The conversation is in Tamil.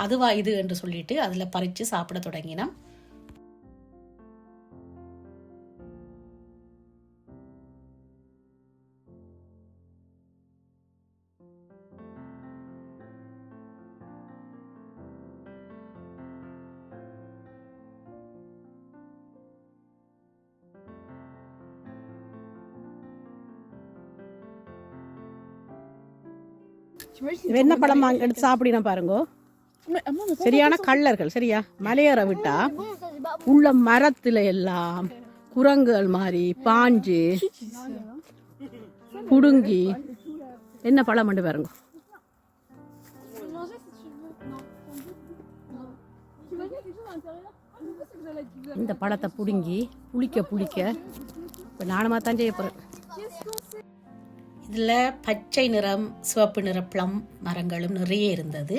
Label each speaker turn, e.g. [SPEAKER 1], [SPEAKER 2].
[SPEAKER 1] அதுவா இது என்று சொல்லிட்டு அதில் பறித்து சாப்பிட தொடங்கினோம். என்ன பழம் எடுத்து சாப்பிடினா பாருங்க, சரியான கள்ளர்கள். சரியா மலையேற விட்டா உள்ள மரத்துல எல்லாம் குரங்குகள் மாதிரி பாஞ்சு புடுங்கி என்ன பழம் பண்ணி பாருங்க. இந்த பழத்தை புடுங்கி புளிக்க இப்போ நானுமா தான் செய்ய போகிறேன். இதில் பச்சை நிறம் சிவப்பு நிற ப்ளம் மரங்களும் நிறைய இருந்தது.